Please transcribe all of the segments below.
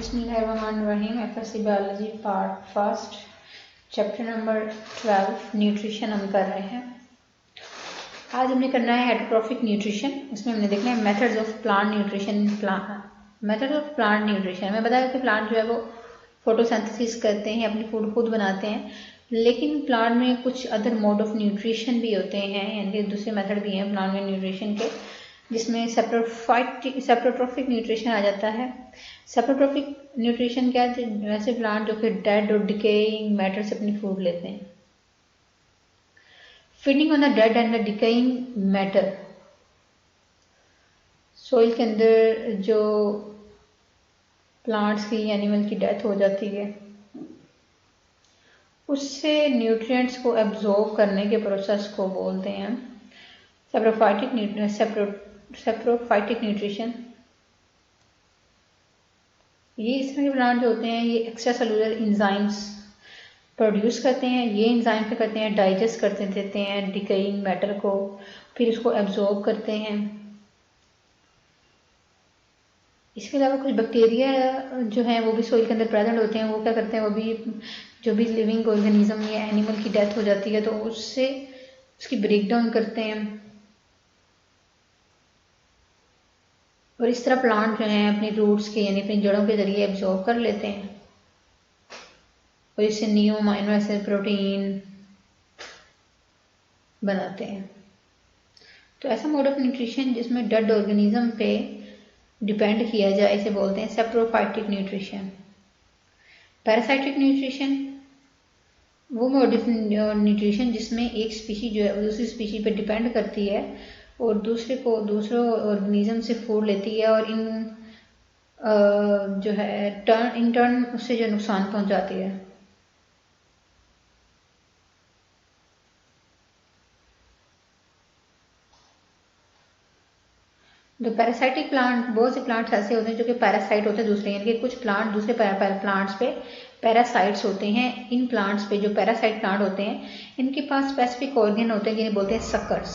बिस्मिल्लाहिर्रहमानिर्रहीम। FSc biology part first chapter number 12 nutrition हम कर रहे हैं। आज हमने करना है हेटरोट्रॉफिक न्यूट्रिशन। इसमें हमने देखना है methods of plant nutrition. Method of plant nutrition हमें बताया कि प्लांट जो है वो फोटोसिंथेसिस करते हैं, अपनी फूड खुद बनाते हैं, लेकिन प्लांट में कुछ अदर मोड ऑफ न्यूट्रिशन भी होते हैं, यानी दूसरे मेथड भी हैं प्लांट में न्यूट्रिशन के, जिसमें सेप्रोट्रॉफिक न्यूट्रिशन आ जाता है। सेप्रोट्रॉफिक न्यूट्रिशन क्या है? वैसे प्लांट जो कि डेड और डिकेइंग मैटर से अपनी फूड लेते हैं। Feeding on the dead and the decaying matter, soil के अंदर जो प्लांट्स की एनिमल की डेथ हो जाती है उससे न्यूट्रिएंट्स को एब्जॉर्ब करने के प्रोसेस को बोलते हैं सेप्रोफाइटिक न्यूट्रिशन। ये इस तरह के प्लांट जो होते हैं ये एक्स्ट्रा सेलुलर इंजाइम्स प्रोड्यूस करते हैं। ये इंजाइम क्या करते हैं? डाइजेस्ट करते देते हैं डिकेइंग मैटर को, फिर उसको एब्जॉर्ब करते हैं। इसके अलावा कुछ बैक्टीरिया जो हैं वो भी सोइल के अंदर प्रेजेंट होते हैं। वो क्या करते हैं? वो भी जो भी लिविंग ऑर्गेनिज्म या एनिमल की डेथ हो जाती है तो उससे उसकी ब्रेक डाउन करते हैं, और इस तरह प्लांट जो हैं अपनी रूट्स के यानी अपनी जड़ों के जरिए एब्जॉर्ब कर लेते हैं, और इससे न्यू अमीनो एसिड प्रोटीन बनाते हैं। तो ऐसा मोड ऑफ न्यूट्रिशन जिसमें डेड ऑर्गेनिज्म पे डिपेंड किया जाए इसे बोलते हैं सेप्रोफाइटिक न्यूट्रिशन। पैरासाइटिक न्यूट्रिशन वो मोड ऑफ न्यूट्रिशन जिसमें एक स्पीशी जो है दूसरी स्पीशी पे डिपेंड करती है और दूसरे ऑर्गेनिज्म से फूड लेती है, और जो है इन टर्न उससे जो नुकसान पहुंचाती है। जो पैरासाइटिक प्लांट, बहुत से प्लांट्स ऐसे होते हैं जो कि पैरासाइट होते हैं दूसरे, यानी कि कुछ प्लांट दूसरे प्लांट्स पे पैरासाइट्स होते हैं। इन प्लांट्स पे जो पैरासाइट प्लांट होते हैं इनके पास स्पेसिफिक ऑर्गन होते हैं जिन्हें बोलते हैं सकर्स।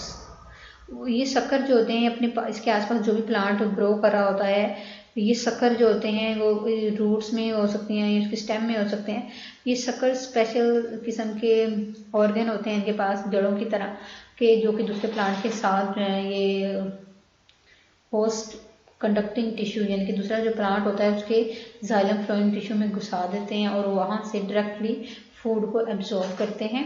ये शक्कर जो होते हैं अपने इसके आसपास जो भी प्लांट ग्रो कर रहा होता है, ये शक्कर जो होते हैं वो रूट्स में हो सकती हैं या उसके स्टेम में हो सकते हैं। ये शक्कर स्पेशल किस्म के ऑर्गन होते हैं इनके पास जड़ों की तरह के, जो कि दूसरे प्लांट के साथ जो है ये होस्ट कंडक्टिंग टिश्यू यानी कि दूसरा जो प्लांट होता है उसके जाइलम फ्लोइंग टिश्यू में घुसा देते हैं और वहां से डायरेक्टली फूड को एब्जॉर्ब करते हैं।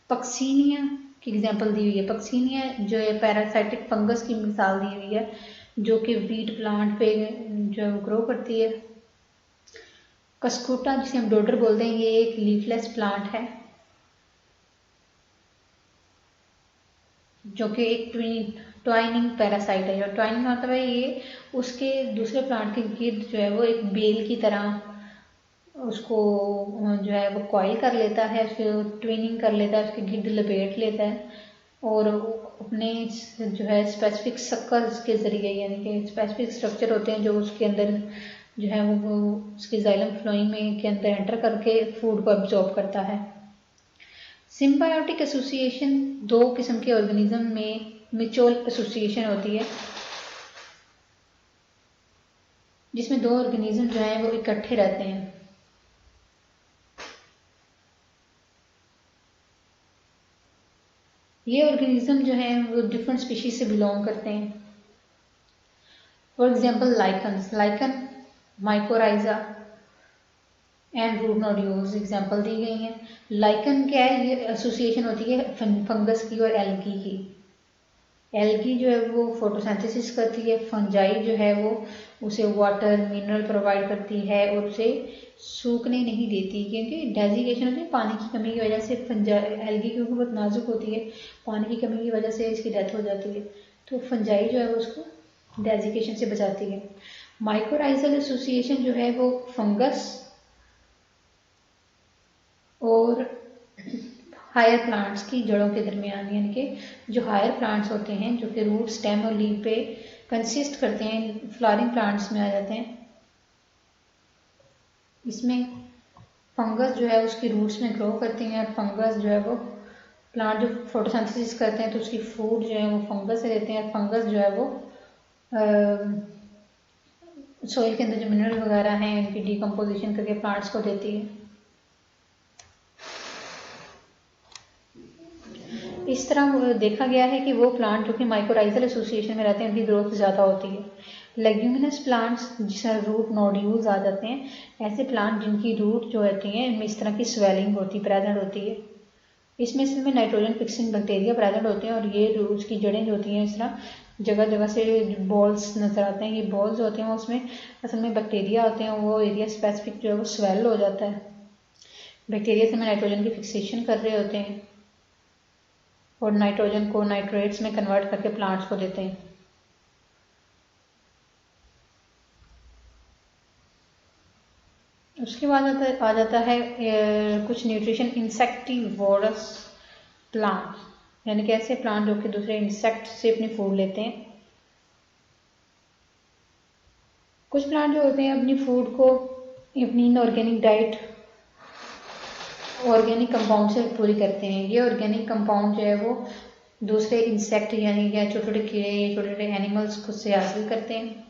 पक्सीनिया की एग्जांपल दी हुई है। पक्सीनिया जो है पैरासाइटिक फंगस की मिसाल दी हुई है जो कि वीट प्लांट पे जो ग्रो करती है। कस्कूटा जिसे हम डोडर बोलते हैं, ये एक लीफलेस प्लांट है जो कि एक ट्वाइनिंग पैरासाइट है। जो ट्वाइनिंग मतलब है ये उसके दूसरे प्लांट के गिर्द जो है वो एक बेल की तरह उसको जो है वो कॉइल कर लेता है, उसके ट्विनिंग कर लेता है, उसके गिर्द लपेट लेता है और अपने जो है स्पेसिफिक सक्कर्स के जरिए यानी कि स्पेसिफिक स्ट्रक्चर होते हैं जो उसके अंदर जो है वो उसके जाइलम फ्लोइंग में के अंदर एंटर करके फूड को एब्जॉर्ब करता है। सिम्बायोटिक एसोसिएशन दो किस्म के ऑर्गेनिज्म में म्यूचुअल एसोसिएशन होती है जिसमें दो ऑर्गेनिज्म जो है वो इकट्ठे रहते हैं। ये ऑर्गेनिज्म जो है वो डिफरेंट स्पीशीज से बिलोंग करते हैं। For example lichen, mycorrhiza and root nodules example दी गई हैं। लाइकन क्या है? ये एसोसिएशन होती है फंगस की और एल्गी की। एल्गी जो है वो फोटोसिंथेसिस करती है, फंजाई जो है वो उसे वाटर मिनरल प्रोवाइड करती है और उसे सूखने नहीं देती, क्योंकि डेजिकेशन होती है पानी की कमी की वजह से। एल्गी क्योंकि बहुत नाजुक होती है, पानी की कमी की वजह से इसकी डेथ हो जाती है, तो फंजाई जो है वो उसको डेजिकेशन से बचाती है। माइकोराइजल एसोसिएशन जो है वो फंगस और हायर प्लांट्स की जड़ों के दरमियान, यानी कि जो हायर प्लांट्स होते हैं जो कि रूट स्टेम और लीफ पे कंसिस्ट करते हैं, फ्लावरिंग प्लांट्स में आ जाते हैं। इसमें फंगस जो है उसकी रूट्स में ग्रो करती हैं और फंगस जो है वो प्लांट जो फोटोसिंथेसिस करते हैं तो उसकी फूड जो है वो फंगस से देते हैं। फंगस जो है वो सॉइल के अंदर जो मिनरल वगैरह हैं उनकी डिकम्पोजिशन करके प्लांट्स को देती है। इस तरह देखा गया है कि वो प्लांट जो कि माइकोराइजल एसोसिएशन में रहते हैं उनकी ग्रोथ ज़्यादा होती है। लेग्यूमिनस प्लांट्स जिसमें रूट नोड्यूल्स आ जाते हैं, ऐसे प्लांट जिनकी रूट जो होती हैं इनमें इस तरह की स्वेलिंग होती प्रेजेंट होती है। इसमें असल में नाइट्रोजन फिक्सिंग बैक्टीरिया प्रेजेंट होते हैं और ये रूट्स की जड़ें जो होती हैं इस तरह जगह जगह से बॉल्स नजर आते हैं। ये बॉल्स जो होते हैं उसमें असल में बैक्टीरिया होते हैं, वो एरिया स्पेसिफिक जो है वो स्वेल हो जाता है। बैक्टीरिया से में नाइट्रोजन की फिक्सेशन कर रहे होते हैं और नाइट्रोजन को नाइट्रेट्स में कन्वर्ट करके प्लांट्स को देते हैं। उसके बाद आ जाता है कुछ न्यूट्रिशन इंसेक्टिवोरस प्लांट, यानी कि ऐसे प्लांट जो कि दूसरे इंसेक्ट से अपनी फूड लेते हैं। कुछ प्लांट जो होते हैं अपनी फूड को अपनी इनऑर्गेनिक डाइट ऑर्गेनिक कंपाउंड से पूरी करते हैं। ये ऑर्गेनिक कंपाउंड जो है वो दूसरे इंसेक्ट यानी कि छोटे छोटे कीड़े या छोटे छोटे एनिमल्स खुद से हासिल करते हैं।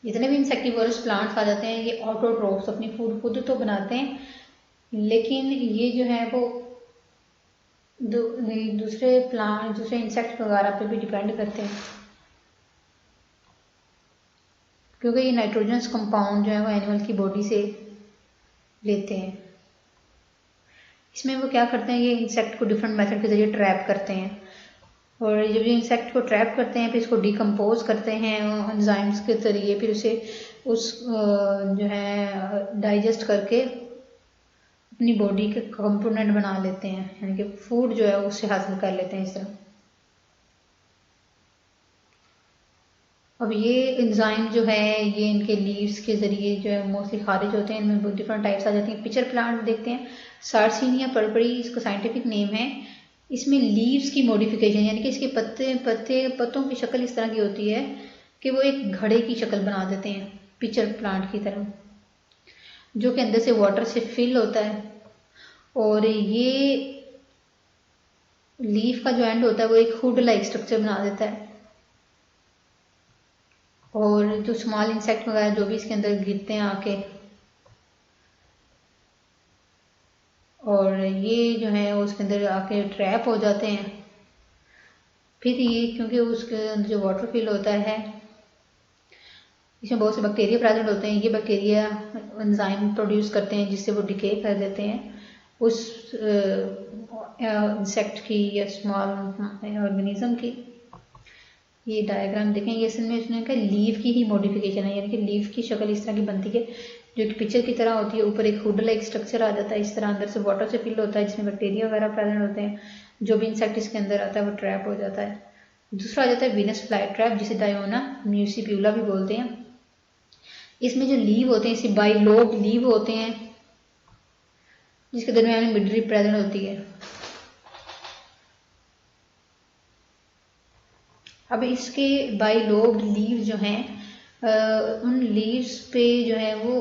जितने भी इंसेक्टिवोरस प्लांट्स आ जाते हैं ये ऑटोट्रोफ्स अपनी फूड खुद तो बनाते हैं, लेकिन ये जो है वो दूसरे प्लांट दूसरे इंसेक्ट वगैरह पे भी डिपेंड करते हैं, क्योंकि ये नाइट्रोजनस कंपाउंड जो है वो एनिमल की बॉडी से लेते हैं। इसमें वो क्या करते हैं, ये इंसेक्ट को डिफरेंट मेथड के जरिए ट्रैप करते हैं और जब ये इंसेक्ट को ट्रैप करते हैं फिर इसको डिकम्पोज करते हैं एंजाइम्स के जरिए, फिर उसे उस जो है डाइजेस्ट करके अपनी बॉडी के कंपोनेंट बना लेते हैं, यानी कि फूड जो है उससे हासिल कर लेते हैं इस तरह। अब ये एंजाइम जो है ये इनके लीव्स के जरिए जो है मोस्टली खारिज होते हैं। इनमें बहुत डिफरेंट टाइप्स आ जाती हैं। पिचर प्लांट देखते हैं, सार्सिनिया पर्पड़ी इसका साइंटिफिक नेम है। इसमें लीव्स की मॉडिफिकेशन यानी कि इसके पत्तों की शक्ल इस तरह की होती है कि वो एक घड़े की शक्ल बना देते हैं पिचर प्लांट की तरह, जो कि अंदर से वाटर से फिल होता है और ये लीफ का जो एंड होता है वो एक हुड लाइक स्ट्रक्चर बना देता है और जो स्मॉल इंसेक्ट वगैरह जो भी इसके अंदर गिरते हैं आके, और ये जो है उसके अंदर आके ट्रैप हो जाते हैं। फिर ये क्योंकि उसके अंदर जो वाटर फिल होता है इसमें बहुत से बैक्टीरिया प्रेजेंट होते हैं, ये बैक्टीरिया एंजाइम प्रोड्यूस करते हैं जिससे वो डिके कर देते हैं उस इंसेक्ट की या स्मॉल ऑर्गेनिज्म की। ये डायग्राम देखें, ये असल में उसने कहा लीफ की ही मॉडिफिकेशन है, यानी कि लीफ की शक्ल इस तरह की बनती है जो कि पिक्चर की तरह होती है। ऊपर एक हुड लाइक स्ट्रक्चर आ जाता है इस तरह, अंदर से वाटर से फिल होता है जिसमें बैक्टीरिया वगैरह प्रेजेंट होते हैं। जो भी इंसेक्ट इसके अंदर आता है वो ट्रैप हो जाता है। दूसरा आ जाता है वीनस फ्लाई ट्रैप, जिसे डायोना म्यूसिप्यूला भी बोलते हैं। इसमें जो लीव होते हैं इसे बाइलोब लीव होते हैं जिसके दरमियान में मिडरी प्रेजेंट होती है। अब इसके बाइलोब लीव जो हैं उन लीव्स पे जो है वो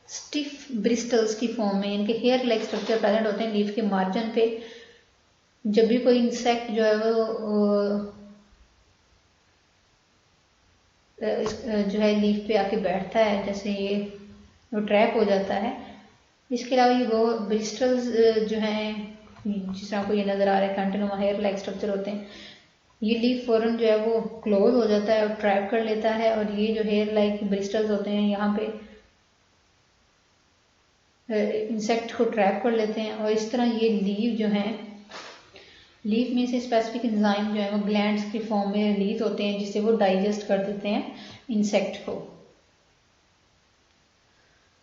स्टिफ ब्रिस्टल्स की फॉर्म में यानी कि हेयर लाइक स्ट्रक्चर प्रेजेंट होते हैं लीफ के मार्जिन पे। जब भी कोई इंसेक्ट जो है वो जो है लीफ पे आके बैठता है, जैसे ये वो ट्रैप हो जाता है। इसके अलावा ये वो ब्रिस्टल्स जो हैं जिस तरह को ये नज़र आ रहा है कंटिन्यूम हेयर लाइक स्ट्रक्चर होते हैं, ये लीफ फौरन जो है वो क्लोज हो जाता है और ट्रैप कर लेता है और ये जो हेयर लाइक ब्रिस्टल्स होते हैं यहाँ पे इंसेक्ट को ट्रैप कर लेते हैं और इस तरह ये लीव जो हैं लीफ में से स्पेसिफिक एंजाइम जो है वो ग्लैंड्स की फॉर्म में रिलीज होते हैं जिससे वो डाइजेस्ट कर देते हैं इंसेक्ट को।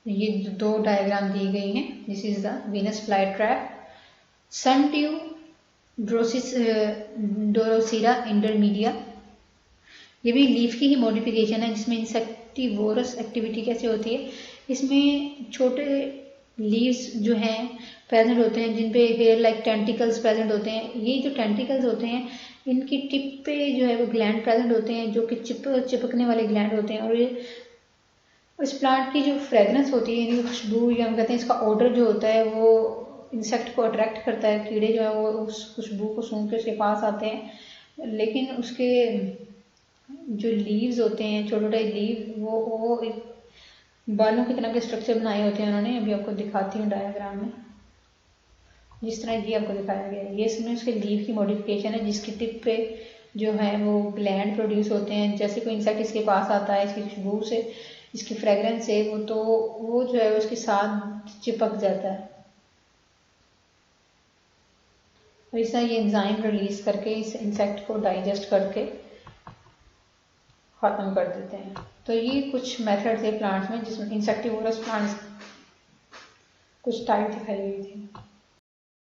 ये दो डायग्राम दी गई हैं। This is the Venus fly trap. Sundew Drosera intermedia, ये भी लीफ की ही मॉडिफिकेशन है जिसमें इंसेक्टिवोरस एक्टिविटी कैसे होती है। इसमें छोटे लीव्स जो हैं प्रेजेंट होते हैं जिन पे हेयर लाइक टेंटिकल्स प्रेजेंट होते हैं। ये जो टेंटिकल्स होते हैं इनकी टिप पे जो है वो ग्लैंड प्रेजेंट होते हैं जो कि चिपकने वाले ग्लैंड होते हैं और ये इस प्लांट की जो फ्रेगनेंस होती है यानी खुशबू या हम कहते हैं इसका ऑर्डर जो होता है वो इंसेक्ट को अट्रैक्ट करता है। कीड़े जो है वो उस खुशबू को सूंघ के उसके पास आते हैं, लेकिन उसके जो लीव्स होते हैं, छोटे छोटे लीव, वो एक बालों की तरह के स्ट्रक्चर बनाए होते हैं उन्होंने। अभी आपको दिखाती हूँ डायग्राम में, जिस तरह ये आपको दिखाया गया है, ये इसमें उसके लीव की मॉडिफिकेशन है, जिसकी टिप पे जो है वो ग्लैंड प्रोड्यूस होते हैं। जैसे कोई इंसेक्ट इसके पास आता है, इसकी खुशबू से, इसकी फ्रेगरेंस से, वो जो है उसके साथ चिपक जाता है, और इस तरह ये एंजाइम रिलीज करके इस इंसेक्ट को डाइजेस्ट करके खत्म कर देते हैं। तो ये कुछ मेथड थे प्लांट्स में जिसमें इंसेक्टिवोरस प्लांट्स कुछ टाइप दिखाई गई थी।